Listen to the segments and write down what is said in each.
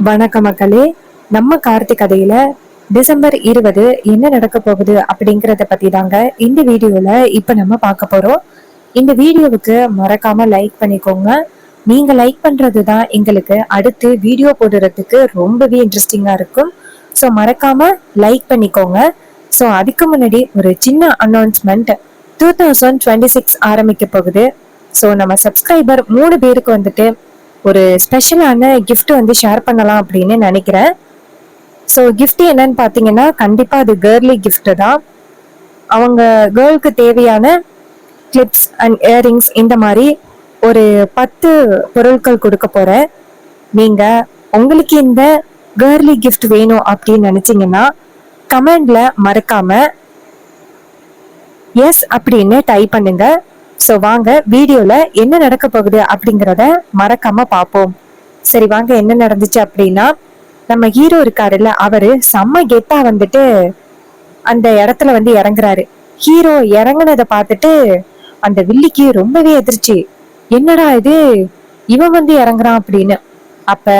வணக்க மக்களே. நம்ம கார்த்திக் கதையில டிசம்பர் 20 என்ன நடக்க போகுது அப்படிங்கறத பத்தி தாங்க இந்த வீடியோல இப்ப நம்ம பார்க்க போறோம். இந்த வீடியோவுக்கு மறக்காம லைக் பண்ணிக்கோங்க. நீங்க லைக் பண்றதுதான் எங்களுக்கு அடுத்து வீடியோ போடுறதுக்கு ரொம்பவே இன்ட்ரெஸ்டிங்கா இருக்கும். ஸோ மறக்காம லைக் பண்ணிக்கோங்க. ஸோ அதுக்கு முன்னாடி ஒரு சின்ன அனௌன்ஸ்மெண்ட். 2026 ஆரம்பிக்க போகுது. ஸோ நம்ம சப்ஸ்கிரைபர் 3 பேருக்கு வந்துட்டு ஒரு ஸ்பெஷலான கிஃப்ட் வந்து ஷேர் பண்ணலாம் அப்படின்னு நினைக்கிறேன். ஸோ கிஃப்ட் என்னன்னு பார்த்தீங்கன்னா கண்டிப்பா அது கேர்லி கிஃப்ட் தான். அவங்க கேர்ளுக்கு தேவையான கிளிப்ஸ் அண்ட் இயரிங்ஸ் இந்த மாதிரி ஒரு 10 பொருட்கள் கொடுக்க போறேன். நீங்க உங்களுக்கு இந்த கேர்லி கிஃப்ட் வேணும் அப்படின்னு நினைச்சீங்கன்னா கமெண்ட்ல மறக்காம எஸ் அப்படின்னு டைப் பண்ணுங்க. ஸோ வாங்க வீடியோல என்ன நடக்க போகுது அப்படிங்கிறத மறக்காம பார்ப்போம். சரி வாங்க, என்ன நடந்துச்சு அப்படின்னா, நம்ம ஹீரோ இருக்காருல்ல, அவரு செம்ம கெத்தா வந்துட்டு அந்த இடத்துல வந்து இறங்குறாரு. ஹீரோ இறங்குனதை பார்த்துட்டு அந்த வில்லிக்கு ரொம்பவே எதிர்ச்சி. என்னடா இது, இவன் வந்து இறங்குறான் அப்படின்னு. அப்ப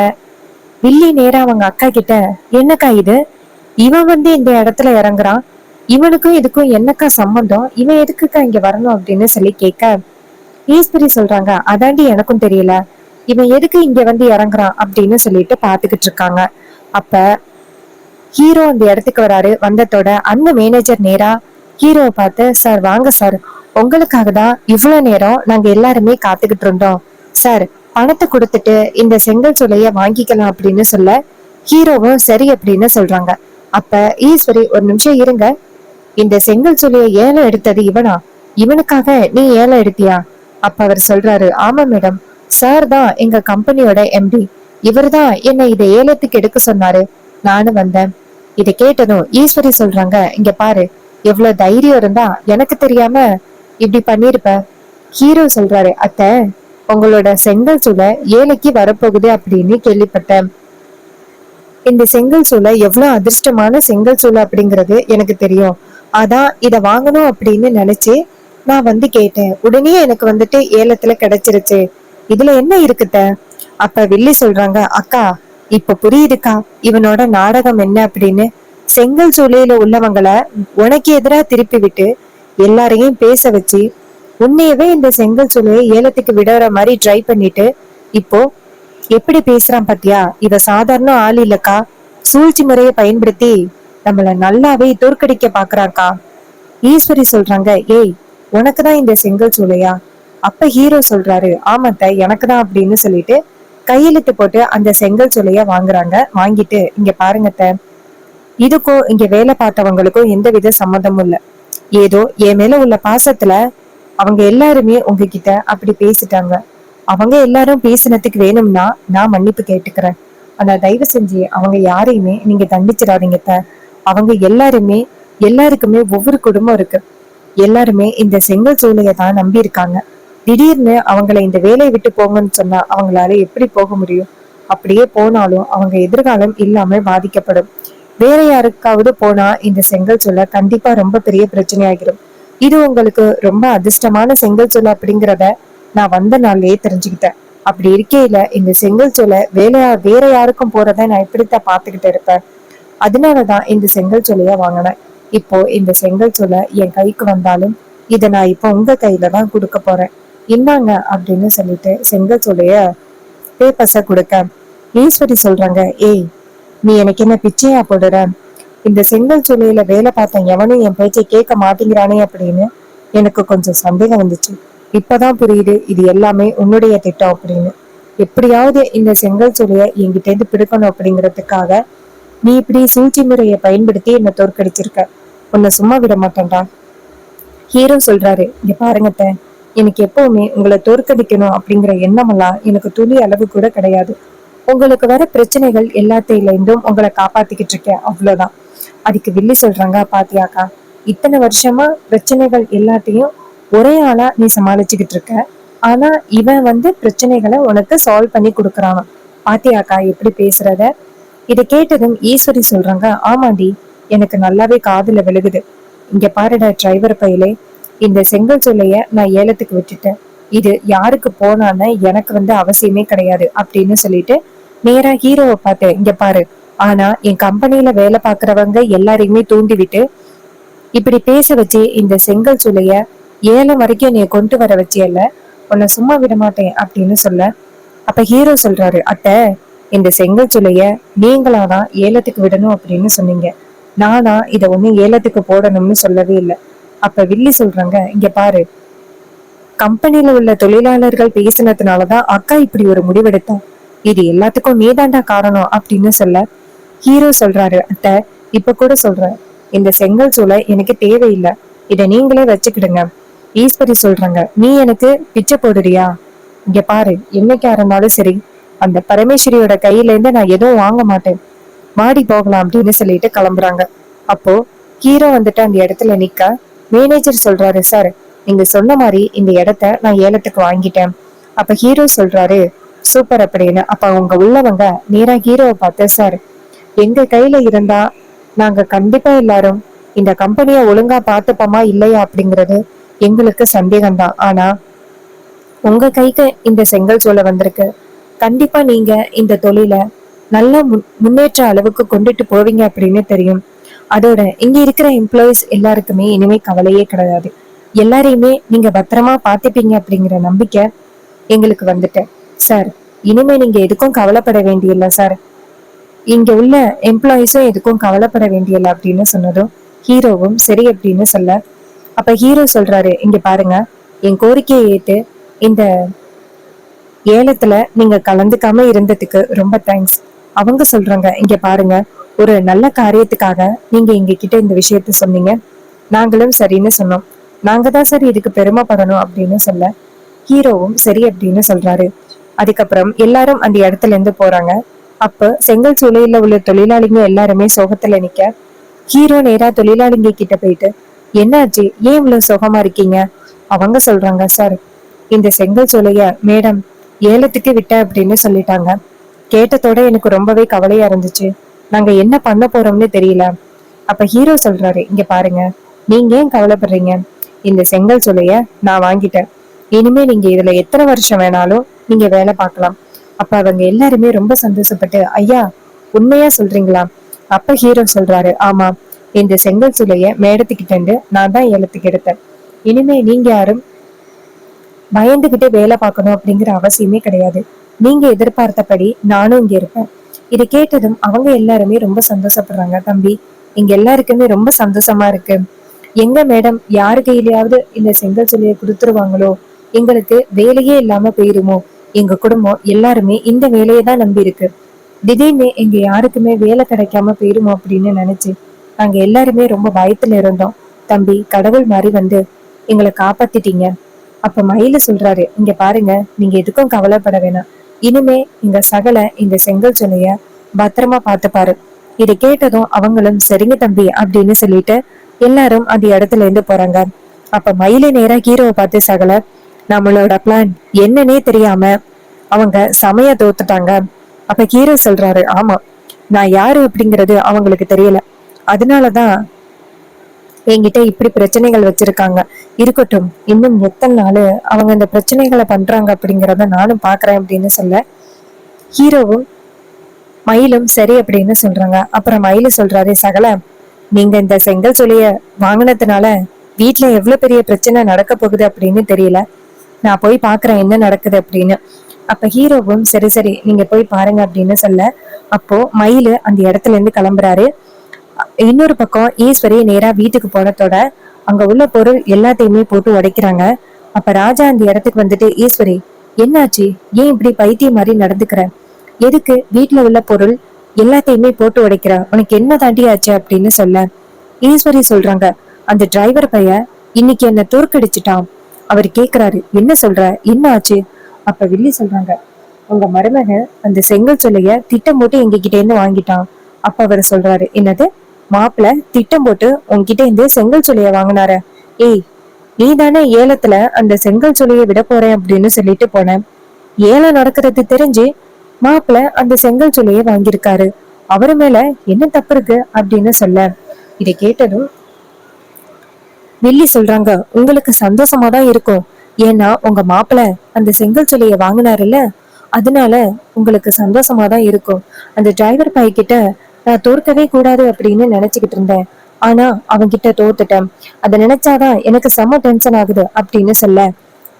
வில்லி நேரா அவங்க அக்கா கிட்ட, என்னக்கா இது, இவன் வந்து இந்த இடத்துல இறங்குறான், இவனுக்கும் இதுக்கும் என்னக்கா சம்பந்தம், இவன் எதுக்குக்கா இங்க வரணும் அப்படின்னு சொல்லி கேட்க, ஈஸ்வரி சொல்றாங்க, அதாண்டி எனக்கும் தெரியல, இவன் எதுக்கு இங்க வந்து இறங்குறான் அப்படின்னு சொல்லிட்டு பாத்துக்கிட்டு இருக்காங்க. அப்ப ஹீரோ அந்த இடத்துக்கு வராரு. வந்ததோட அந்த மேனேஜர் நேரா ஹீரோவை பார்த்து, சார் வாங்க சார், உங்களுக்காக தான் இவ்வளவு நேரம் நாங்க எல்லாருமே காத்துக்கிட்டு இருந்தோம் சார், பணத்தை கொடுத்துட்டு இந்த செங்கல் சூளைய வாங்கிக்கலாம் அப்படின்னு சொல்ல ஹீரோவும் சரி அப்படின்னு சொல்றாங்க. அப்ப ஈஸ்வரி, ஒரு நிமிஷம் இருங்க, இந்த செங்கல் சூளைய ஏலம் எடுத்தது இவனா, இவனுக்காக நீ ஏலம் எடுத்தியா? அப்ப அவர் சொல்றாரு, ஆமா மேடம், சார் தான் எங்க கம்பெனியோட எம்டி, இவர் தான் என்ன இதை ஏலத்துக்கு எடுக்க சொன்னாரு, நானும் வந்தேன். இதை கேட்டதும் ஈஸ்வரி சொல்றாங்க, இங்க பாரு, எவ்வளவு தைரியம் இருந்தா எனக்கு தெரியாம இப்படி பண்ணிருப்ப. ஹீரோ சொல்றாரு, அத்தை, உங்களோட செங்கல் சூளை ஏழைக்கு வரப்போகுது அப்படின்னு கேள்விப்பட்டேன். இந்த செங்கல் சூளை எவ்வளவு அதிர்ஷ்டமான செங்கல் சூளை அப்படிங்கிறது எனக்கு தெரியும். அதான் இத வாங்கணும் அப்படின்னு நினைச்சு நான் வந்து கேட்டேன். உடனே எனக்கு வந்துட்டு ஏலத்துல கிடைச்சிருச்சு. இதுல என்ன இருக்குத? அப்ப வில்லி சொல்றாங்க, அக்கா இப்ப புரியுதுக்கா இவனோட நாடகம் என்ன அப்படின்னு. செங்கல் சூளையில உள்ளவங்களை உனக்கு எதிரா திருப்பி விட்டு எல்லாரையும் பேச வச்சு உன்னையவே இந்த செங்கல் சூளையை ஏலத்துக்கு விடுற மாதிரி ட்ரை பண்ணிட்டு இப்போ எப்படி பேசுறான் பாத்தியா? இவ சாதாரண ஆள் இல்லக்கா, சூழ்ச்சி முறையை பயன்படுத்தி நம்மள நல்லாவே தோற்கடிக்க பாக்குறாக்கா. ஈஸ்வரி சொல்றாங்க, ஏய் உனக்குதான் இந்த செங்கல் சூளையா? அப்ப ஹீரோ சொல்றாரு, ஆமாத்த எனக்குதான் அப்படின்னு சொல்லிட்டு கையெழுத்து போட்டு அந்த செங்கல் சூளைய வாங்குறாங்க. வாங்கிட்டு, இங்க பாருங்கத்த, இதுக்கும் இங்க வேலை பார்த்தவங்களுக்கும் எந்தவித சம்மந்தமும் இல்ல, ஏதோ என் மேல உள்ள பாசத்துல அவங்க எல்லாருமே உங்ககிட்ட அப்படி பேசிட்டாங்க. அவங்க எல்லாரும் பேசினதுக்கு வேணும்னா நான் மன்னிப்பு கேட்டுக்கிறேன். ஆனா தயவு செஞ்சு அவங்க யாரையுமே நீங்க தண்டிச்சிடாதீங்க. அவங்க எல்லாருக்குமே ஒவ்வொரு குடும்பம் இருக்கு. எல்லாருமே இந்த செங்கல் சூளையை தான் நம்பி இருக்காங்க. திடீர்னு அவங்கள இந்த வேலையை விட்டு போங்கன்னு சொன்னா அவங்களால எப்படி போக முடியும்? அப்படியே போனாலும் அவங்க எதிர்காலம் இல்லாமல் பாதிக்கப்படும். வேற யாருக்காவது போனா இந்த செங்கல் சூளை கண்டிப்பா ரொம்ப பெரிய பிரச்சனையாகிடும். இது உங்களுக்கு ரொம்ப அதிர்ஷ்டமான செங்கல் சூளை அப்படிங்கிறத நான் வந்த நாள்லயே தெரிஞ்சுக்கிட்டேன். அப்படி இருக்கையில இந்த செங்கல் சூளை வேற யாருக்கும் போறத நான் இப்படித்தான் பாத்துக்கிட்டு இருப்பேன். அதனாலதான் இந்த செங்கல் சூளைய வாங்கினேன். இப்போ இந்த செங்கல் சூளை என் கைக்கு வந்தாலும் இதை நான் இப்போ உங்க கையில தான் கொடுக்க போறேன். இன்னாங்க அப்படின்னு சொல்லிட்டு செங்கல் சூளைய பேப்பர்ஸ கொடுக்க, ஈஸ்வரி சொல்றாங்க, ஏய் நீ எனக்கு என்ன பிச்சையா போடுற? இந்த செங்கல் சூளையில வேலை பார்த்த எவனும் என் பேச்சை கேட்க மாட்டேங்கிறானே அப்படின்னு எனக்கு கொஞ்சம் சந்தேகம் வந்துச்சு. இப்பதான் புரியுது இது எல்லாமே உன்னுடைய திட்டம் அப்படின்னு. எப்படியாவது இந்த செங்கல் சூளைய என்கிட்ட இருந்து பிடிக்கணும் அப்படிங்கிறதுக்காக நீ இப்படி சூழ்ச்சி முறையை பயன்படுத்தி என்னை தோற்கடிச்சிருக்க. உன்னை சும்மா விட மாட்டேன்டா. ஹீரோ சொல்றாரு, இங்க பாருங்கத்த, எனக்கு எப்பவுமே உங்களை தோற்கடிக்கணும் அப்படிங்கிற எண்ணமெல்லாம் எனக்கு துளி அளவு கூட கிடையாது. உங்களுக்கு வர பிரச்சனைகள் எல்லாத்தையிலிருந்தும் உங்களை காப்பாத்திக்கிட்டு இருக்கேன், அவ்வளவுதான். அதுக்கு வில்லி சொல்றாங்க, பாத்தியாக்கா, இத்தனை வருஷமா பிரச்சனைகள் எல்லாத்தையும் ஒரே ஆளா நீ சமாளிச்சுக்கிட்டு இருக்க. ஆனா இவன் வந்து பிரச்சனைகளை உனக்கு சால்வ் பண்ணி கொடுக்கறான். பாத்தியாக்கா எப்படி பேசுறத? இதை கேட்டதும் ஈஸ்வரி சொல்றாங்க, ஆமாண்டி, எனக்கு நல்லாவே காதுல விழுகுது. இங்க பாருடா டிரைவர் பையலே, இந்த செங்கல் சூளைய நான் ஏலத்துக்கு விட்டுட்டேன். இது யாருக்கு போனான்னு எனக்கு வந்து அவசியமே கிடையாது அப்படின்னு சொல்லிட்டு நேரா ஹீரோவை பார்த்து, இங்க பாரு, ஆனா என் கம்பெனில வேலை பாக்குறவங்க எல்லாரையுமே தூண்டி விட்டு இப்படி பேச வச்சு இந்த செங்கல் சூளைய ஏலம் வரைக்கும் நீ கொண்டு வர வச்சியல்ல, உன்னை சும்மா விட மாட்டேன் அப்படின்னு சொல்ல. அப்ப ஹீரோ சொல்றாரு, அத்தை, இந்த செங்கல் சூளைய நீங்களாதான் ஏலத்துக்கு விடணும் அப்படின்னு சொன்னீங்க, நானா இத ஒண்ணு ஏலத்துக்கு போடணும்னு சொல்லவே இல்லை. அப்ப வில்லி சொல்றாங்க, இங்க பாரு, கம்பெனில உள்ள தொழிலாளர்கள் பேசினதுனாலதான் அக்கா இப்படி ஒரு முடிவெடுத்தா, இது எல்லாத்துக்கும் நீதாண்டா காரணம் அப்படின்னு சொல்ல. ஹீரோ சொல்றாரு, அத்தை, இப்ப கூட சொல்றேன், இந்த செங்கல் சூளை எனக்கு தேவையில்லை, இத நீங்களே வச்சுக்கிடுங்க. ஈஸ்வரி சொல்றாங்க, நீ எனக்கு பிச்சை போடுறியா? இங்க பாரு, என்னைக்கா இருந்தாலும் சரி, அந்த பரமேஸ்வரியோட கையில இருந்து நான் எதுவும் வாங்க மாட்டேன், மாடி போகலாம் அப்படின்னு சொல்லிட்டு கிளம்புறாங்க. அப்போ ஹீரோ வந்துட்டு அந்த இடத்துல நிக்க, மேனேஜர் சொல்றாரு, சார், நீங்க சொன்ன மாதிரி இந்த இடத்த நான் ஏலத்துக்கு வாங்கிட்டேன். அப்ப ஹீரோ சொல்றாரு, சூப்பர் அப்படின்னு. அப்ப அவங்க உள்ளவங்க நேரா ஹீரோவை பார்த்து, சார், எங்க கையில இருந்தா நாங்க கண்டிப்பா எல்லாரும் இந்த கம்பெனிய ஒழுங்கா பார்த்துப்போமா இல்லையா அப்படிங்கிறது எங்களுக்கு சந்தேகம்தான். ஆனா உங்க கைக்கு இந்த செங்கல் சூளை வந்திருக்கு, கண்டிப்பா நீங்க இந்த தொழில நல்ல முன்னேற்ற அளவுக்கு கொண்டுட்டு போவீங்க அப்படின்னு தெரியும். அதோட இங்க இருக்கிற எம்ப்ளாயிஸ் எல்லாருக்குமே இனிமே கவலையே கிடையாது, எல்லாரையுமே நீங்க பத்திரமா பாத்துப்பீங்க அப்படிங்கிற நம்பிக்கை எங்களுக்கு வந்துட்டேன் சார். இனிமே நீங்க எதுக்கும் கவலைப்பட வேண்டியதில்ல சார், இங்க உள்ள எம்ப்ளாயிஸும் எதுக்கும் கவலைப்பட வேண்டியல அப்படின்னு சொன்னதும் ஹீரோவும் சரி அப்படின்னு சொல்ல. அப்ப ஹீரோ சொல்றாரு, இங்க பாருங்க, என் கோரிக்கையை ஏத்து இந்த ஏலத்துல நீங்க கலந்துக்காம இருந்ததுக்கு ரொம்ப தேங்க்ஸ். அவங்க சொல்றாங்க, இங்க பாருங்க, ஒரு நல்ல காரியத்துக்காக நீங்க எங்க கிட்ட இந்த விஷயத்த சொன்னீங்க, நாங்களும் சரின்னு சொன்னோம், நாங்க தான் சார் இதுக்கு பெருமைப்படணும் அப்படின்னு சொல்ல. ஹீரோவும் சரி அப்படின்னு சொல்றாரு. அதுக்கப்புறம் எல்லாரும் அந்த இடத்துல இருந்து போறாங்க. அப்ப செங்கல் சூளையில உள்ள தொழிலாளிங்க எல்லாருமே சோகத்துல நிக்க, ஹீரோ நேரா தொழிலாளிங்க கிட்ட போயிட்டு, என்னாச்சு, ஏன் இவ்வளவு சோகமா இருக்கீங்க? அவங்க சொல்றாங்க, சார், இந்த செங்கல் சூளைய மேடம் ஏலத்துக்கு விட்ட அப்படின்னு சொல்லிட்டாங்க. கேட்டதோட எனக்கு ரொம்பவே கவலையா இருந்துச்சு, நாங்க என்ன பண்ண போறோம்னு தெரியல. அப்ப ஹீரோ சொல்றாரு, இங்க பாருங்க, நீங்க ஏன் கவலைப்படுறீங்க, இந்த செங்கல் சூளைய நான் வாங்கிட்டேன், இனிமே நீங்க இதுல எத்தனை வருஷம் வேணாலும் நீங்க வேலை பார்க்கலாம். அப்ப அவங்க எல்லாருமே ரொம்ப சந்தோஷப்பட்டு, ஐயா, உண்மையா சொல்றீங்களா? அப்ப ஹீரோ சொல்றாரு, ஆமா, இந்த செங்கல் சூளைய மேடத்துக்கிட்ட இருந்து நான் தான் ஏலத்துக்கு எடுத்தேன், இனிமே நீங்க யாரும் பயந்துகிட்டு வேலை பார்க்கணும் அப்படிங்கிற அவசியமே கிடையாது, நீங்க எதிர்பார்த்தபடி நானும் இங்க இருப்பேன். இதை கேட்டதும் அவங்க எல்லாருமே ரொம்ப சந்தோஷப்படுறாங்க. தம்பி, இங்க எல்லாருக்குமே ரொம்ப சந்தோஷமா இருக்கு, எங்க மேடம் யாரு கையிலயாவது இந்த செங்கல் சூளையை கொடுத்துருவாங்களோ, எங்களுக்கு வேலையே இல்லாம போயிருமோ, எங்க குடும்பம் எல்லாருமே இந்த வேலையை தான் நம்பி இருக்கு, திடீர்னு எங்க யாருக்குமே வேலை கிடைக்காம போயிருமோ அப்படின்னு நினைச்சு நாங்க எல்லாருமே ரொம்ப பயத்துல இருந்தோம். தம்பி, கடவுள் மாதிரி வந்து எங்களை காப்பாத்திட்டீங்க. அப்ப மயில சொல்றாரு, இங்க பாருங்க, நீங்க எதுக்கும் கவலைப்பட வேணாம், இனிமே இந்த சகல இந்த செங்கல் சூளைய பத்திரமா பாத்துப்பாரு. இதை கேட்டதும் அவங்களும் சரிங்க தம்பி அப்படின்னு சொல்லிட்டு எல்லாரும் அந்த இடத்துல இருந்து போறாங்க. அப்ப மயில நேரா ஹீரோவை பார்த்து, சகல, நம்மளோட பிளான் என்னன்னே தெரியாம அவங்க சமய தோத்துட்டாங்க. அப்ப ஹீரோ சொல்றாரு, ஆமா, நான் யாரு அப்படிங்கிறது அவங்களுக்கு தெரியல, அதனாலதான் என்கிட்ட இப்படி பிரச்சனைகள் வச்சிருக்காங்க. இருக்கட்டும், இன்னும் எத்தனை நாள் அவங்க இந்த பிரச்சனைகளை பண்றாங்க அப்படிங்கிறத நானும் பாக்குறேன் அப்படின்னு சொல்ல. ஹீரோவும் மயிலும் சரி அப்படின்னு சொல்றாங்க. அப்புறம் மயிலு சொல்றாரு, சகல, நீங்க இந்த செங்கல் சூளைய வாங்கினதுனால வீட்டுல எவ்வளவு பெரிய பிரச்சனை நடக்க போகுது அப்படின்னு தெரியல, நான் போய் பாக்குறேன் என்ன நடக்குது அப்படின்னு. அப்ப ஹீரோவும் சரி சரி நீங்க போய் பாருங்க அப்படின்னு சொல்ல. அப்போ மயிலு அந்த இடத்துல இருந்து கிளம்புறாரு. இன்னொரு பக்கம் ஈஸ்வரி நேரா வீட்டுக்கு போனதோட அங்க உள்ள பொருள் எல்லாத்தையுமே போட்டு உடைக்கிறாங்க. அப்ப ராஜா அந்த இடத்துக்கு வந்துட்டு, ஈஸ்வரி, என்னாச்சு, ஏன் இப்படி பைத்தியம் மாதிரி நடந்துக்கிற, எதுக்கு வீட்டுல உள்ள பொருள் எல்லாத்தையுமே போட்டு உடைக்கிற, உனக்கு என்ன தாண்டி ஆச்சு அப்படின்னு சொல்ல. ஈஸ்வரி சொல்றாங்க, அந்த டிரைவர் பையன் இன்னைக்கு என்ன தோற்கடிச்சிட்டான். அவர் கேக்குறாரு, என்ன சொல்ற, என்ன ஆச்சு? அப்ப வில்லி சொல்றாங்க, உங்க மருமகன் அந்த செங்கல் சூளைய திட்டம் போட்டு எங்க கிட்ட இருந்து வாங்கிட்டான். அப்ப அவர் சொல்றாரு, என்னது, மாப்பிள்ள திட்டம் போட்டு உன்கிட்ட இருந்து செங்கல் சூளைய வாங்கினார? ஏய், நீ தானே ஏலத்துல அந்த செங்கல் சூளைய விட போறேன் அப்படின்னு சொல்லிட்டு போன, ஏலம் நடக்கிறது தெரிஞ்சு மாப்பிள்ள அந்த செங்கல் சூளைய வாங்கியிருக்காரு, அவரு மேல என்ன தப்பு இருக்கு அப்படின்னு சொல்ல. இதை கேட்டதும் வில்லி சொல்றாங்க, உங்களுக்கு சந்தோஷமா தான் இருக்கும், ஏன்னா உங்க மாப்பிள்ள அந்த செங்கல் சூளைய வாங்கினாருல்ல, அதனால உங்களுக்கு சந்தோஷமா தான் இருக்கும். அந்த டிரைவர் பையன்கிட்ட நான் தோற்கவே கூடாது அப்படின்னு நினைச்சுக்கிட்டு இருந்தேன். ஆனா அவன்கிட்ட தோத்துட்டேன். அதை நினைச்சாதான் எனக்கு செம்ம டென்ஷன் ஆகுது அப்படின்னு சொல்ல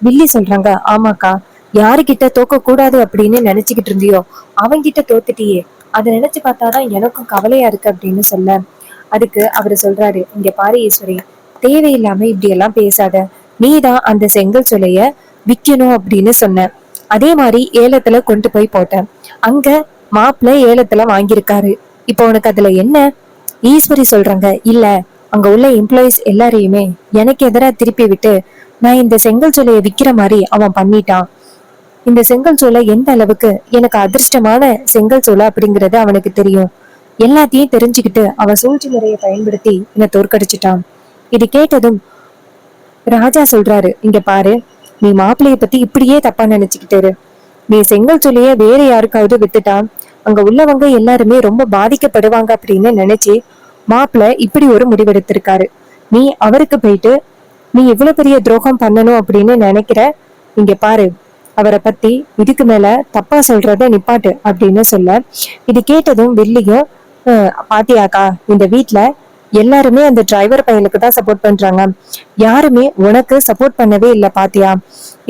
வில்லி சொல்றாங்க, ஆமாக்கா, யாருகிட்ட தோக்க கூடாது அப்படின்னு நினைச்சுக்கிட்டு இருந்தியோ அவன்கிட்ட தோத்துட்டியே, அதை நினைச்சு பார்த்தாதான் எனக்கும் கவலையா இருக்கு அப்படின்னு சொல்ல அதுக்கு அவரு சொல்றாரு, இங்க பாரு ஈஸ்வரி, தேவையில்லாம இப்படி எல்லாம் பேசாத. நீதான் அந்த செங்கல் சூளைய விக்கணும் அப்படின்னு சொன்ன. அதே மாதிரி ஏலத்துல கொண்டு போய் போட்டேன். அங்க மாப்பிள்ள ஏலத்துல வாங்கியிருக்காரு. இப்போ உனக்கு அதுல என்ன? ஈஸ்வரி சொல்றாங்க, இல்ல, அங்க உள்ள எம்ப்ளாயிஸ் எல்லாரையுமே எனக்கு எதிரா திருப்பி விட்டு நான் இந்த செங்கல் சூளைய விக்கிற மாதிரி அவன் பண்ணிட்டான். இந்த செங்கல் சூளை எந்த அளவுக்கு எனக்கு அதிர்ஷ்டமான செங்கல் சூளை அப்படிங்கறது அவனுக்கு தெரியும். எல்லாத்தையும் தெரிஞ்சுக்கிட்டு அவன் சூழ்ச்சி முறையை பயன்படுத்தி என்னை தோற்கடிச்சிட்டான். இது கேட்டதும் ராஜா சொல்றாரு, இங்க பாரு, நீ மாப்பிள்ளைய பத்தி இப்படியே தப்பா நினைச்சுக்கிட்டாரு. நீ செங்கல் சூளைய வேற யாருக்காவது வித்துட்டா அங்க உள்ளவங்க எல்லாருமே ரொம்ப பாதிக்கப்படுவாங்க அப்படின்னு நினைச்சு மாப்பிள்ள இப்படி ஒரு முடிவெடுத்திருக்காரு. நீ அவருக்கு போயிட்டு நீ இவ்வளவு பெரிய துரோகம் பண்ணணும் அப்படின்னு நினைக்கிற. இங்க பாரு, அவரை பத்தி இதுக்கு மேல தப்பா சொல்றத நிப்பாட்டு அப்படின்னு சொல்ல இது கேட்டதும் வில்லியும், பாத்தியாக்கா, இந்த வீட்டுல எல்லாருமே அந்த டிரைவர் பையனுக்கு தான் சப்போர்ட் பண்றாங்க, யாருமே உனக்கு சப்போர்ட் பண்ணவே இல்லை பாத்தியா.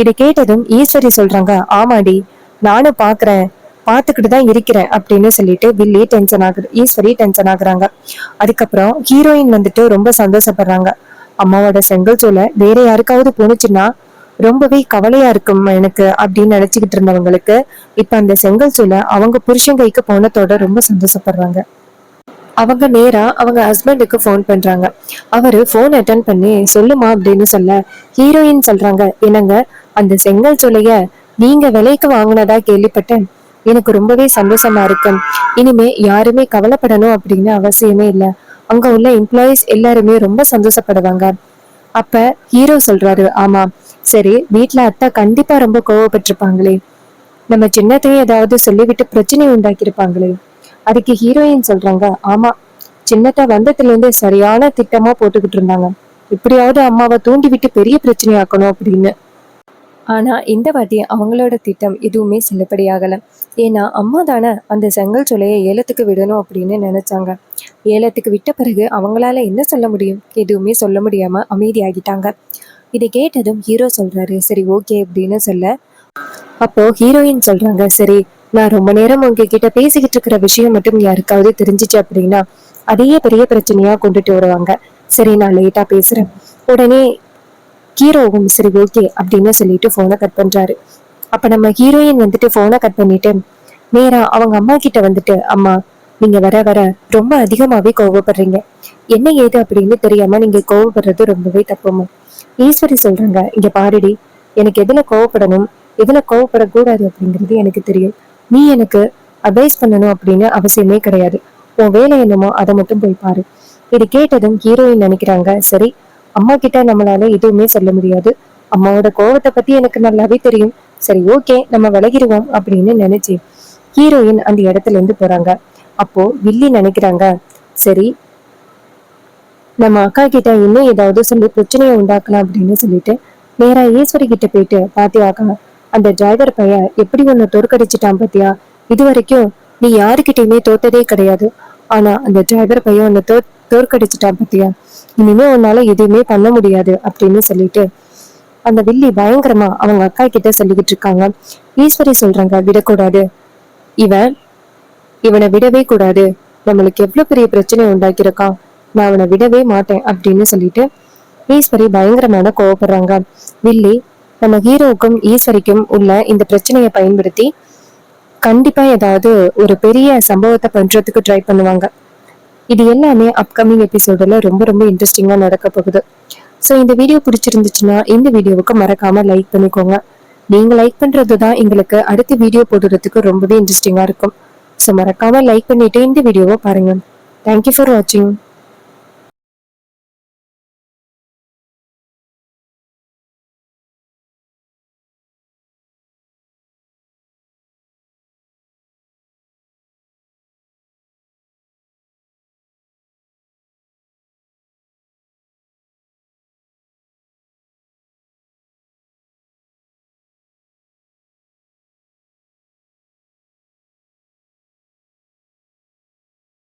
இதை கேட்டதும் ஈஸ்வரி சொல்றாங்க, ஆமாடி, நானும் பாக்குறேன், பாத்துக்கிட்டு தான் இருக்கிறேன் அப்படின்னு சொல்லிட்டு வில்லி டென்ஷன் ஆகுது, ஈஸ்வரி டென்ஷன் ஆகுறாங்க. அதுக்கப்புறம் ஹீரோயின் வந்துட்டு ரொம்ப சந்தோஷப்படுறாங்க. அம்மாவோட செங்கல் சூளை வேற யாருக்காவது போனுச்சுன்னா ரொம்பவே கவலையா இருக்கும் எனக்கு அப்படின்னு நினைச்சுக்கிட்டு இருந்தவங்களுக்கு இப்ப அந்த செங்கல் சூளை அவங்க புருஷன் கைக்கு போனதோட ரொம்ப சந்தோஷப்படுறாங்க. அவங்க நேரா அவங்க ஹஸ்பண்டுக்கு போன் பண்றாங்க. அவரு போன் அட்டன் பண்ணி சொல்லுமா அப்படின்னு சொல்ல ஹீரோயின் சொல்றாங்க, என்னங்க, அந்த செங்கல் சூளைய நீங்க விலைக்கு வாங்கினதா கேள்விப்பட்டேன். எனக்கு ரொம்பவே சந்தோஷமா இருக்கு. இனிமே யாருமே கவலைப்படணும் அப்படின்னு அவசியமே இல்லை. அங்க உள்ள எம்ப்ளாயிஸ் எல்லாருமே ரொம்ப சந்தோஷப்படுவாங்க. அப்ப ஹீரோ சொல்றாரு, ஆமா, சரி, வீட்டுல அத்தை கண்டிப்பா ரொம்ப கோவப்பட்டிருப்பாங்களே, நம்ம சின்னத்தையும் ஏதாவது சொல்லிவிட்டு பிரச்சனை உண்டாக்கியிருப்பாங்களே. அதுக்கு ஹீரோயின் சொல்றாங்க, ஆமா, சின்னத்தை வந்ததுல இருந்து சரியான திட்டமா போட்டுக்கிட்டு இருந்தாங்க, எப்படியாவது அம்மாவை தூண்டி விட்டு பெரிய பிரச்சனையாக்கணும் அப்படின்னு. ஆனா இந்த வாட்டி அவங்களோட திட்டம் எதுவுமே செல்லுபடியாகல. ஏன்னா அம்மா தானே அந்த செங்கல் சூளையை ஏலத்துக்கு விடணும் அப்படின்னு நினைச்சாங்க. ஏலத்துக்கு விட்ட பிறகு அவங்களால என்ன சொல்ல முடியும்? எதுவுமே சொல்ல முடியாம அமைதியாகிட்டாங்க. இதை கேட்டதும் ஹீரோ சொல்றாரு, சரி, ஓகே அப்படின்னு சொல்ல அப்போ ஹீரோயின் சொல்றாங்க, சரி, நான் ரொம்ப நேரம் உங்ககிட்ட பேசிக்கிட்டு இருக்கிற விஷயம் மட்டும் யாருக்காவது தெரிஞ்சிச்சு அப்படின்னா அதையே பெரிய பிரச்சனையா கொண்டுட்டு வருவாங்க. சரி, நான் லேட்டா பேசுறேன். உடனே ஹீரோவும் சரி, ஓகே அப்படின்னு சொல்லிட்டு போனை கட் பண்றாரு. அப்ப நம்ம ஹீரோயின் வந்துட்டு போனை கட் பண்ணிட்டு நேரா அவங்க அம்மா கிட்ட வந்துட்டு, அம்மா, நீங்க வர வர ரொம்ப அதிகமாவே கோவப்படுறீங்க. என்ன ஏது அப்படின்னு தெரியாம நீங்க கோவப்படுறது ரொம்பவே தப்புமா. ஈஸ்வரி சொல்றாங்க, இங்க பாருடி, எனக்கு எதுல கோவப்படணும் எதுல கோவப்படக்கூடாது அப்படிங்கிறது எனக்கு தெரியும். நீ எனக்கு அட்வைஸ் பண்ணணும் அப்படின்னு அவசியமே கிடையாது. உன் வேலை என்னமோ அதை மட்டும் போய் பாரு. இது கேட்டதும் ஹீரோயின் நினைக்கிறாங்க, சரி, அம்மா கிட்ட நம்மளால எதுவுமே சொல்ல முடியாது, அம்மாவோட கோவத்தை பத்தி எனக்கு நல்லாவே தெரியும், சரி, ஓகே, நம்ம விலகிடுவோம் அப்படின்னு நினைச்சு ஹீரோயின் அந்த இடத்துல இருந்து போறாங்க. அப்போ வில்லி நினைக்கிறாங்க, சரி, நம்ம அக்கா கிட்ட இன்னும் ஏதாவது சொல்லி பிரச்சனையை உண்டாக்கலாம் அப்படின்னு சொல்லிட்டு நேரா ஈஸ்வரி கிட்ட போயிட்டு, பாத்தியாக்கா, அந்த டிரைவர் பையன் எப்படி ஒன்னு தோற்கடிச்சிட்டான் பாத்தியா, இது வரைக்கும் நீ யாருக்கிட்டையுமே தோத்ததே கிடையாது, ஆனா அந்த டிரைவர் பையன் உன்னை தோற்கடிச்சிட்டான் பாத்தியா, இனிமே உன்னால எதுவுமே பண்ண முடியாது அப்படின்னு சொல்லிட்டு அந்த வில்லி பயங்கரமா அவங்க அக்கா கிட்ட சொல்லிக்கிட்டு இருக்காங்க. ஈஸ்வரி சொல்றாங்க, விடக்கூடாது, இவனை விடவே கூடாது, நம்மளுக்கு எவ்வளவு பெரிய பிரச்சனை உண்டாக்கியிருக்கான், நான் அவனை விடவே மாட்டேன் அப்படின்னு சொல்லிட்டு ஈஸ்வரி பயங்கரமான கோவப்படுறாங்க. வில்லி நம்ம ஹீரோவுக்கும் ஈஸ்வரிக்கும் உள்ள இந்த பிரச்சனையை பயன்படுத்தி கண்டிப்பா ஏதாவது ஒரு பெரிய சம்பவத்தை பண்றதுக்கு ட்ரை பண்ணுவாங்க. இது எல்லாமே அப்கமிங் எபிசோடுல ரொம்ப ரொம்ப இன்ட்ரெஸ்டிங்கா நடக்க போகுது. ஸோ இந்த வீடியோ பிடிச்சிருந்துச்சுன்னா இந்த வீடியோவுக்கு மறக்காம லைக் பண்ணிக்கோங்க. நீங்க லைக் பண்றது தான் எங்களுக்கு அடுத்த வீடியோ போடுறதுக்கு ரொம்பவே இன்ட்ரெஸ்டிங்கா இருக்கும். ஸோ மறக்காம லைக் பண்ணிட்டு இந்த வீடியோவை பாருங்க. தேங்க்யூ ஃபார் வாட்சிங்.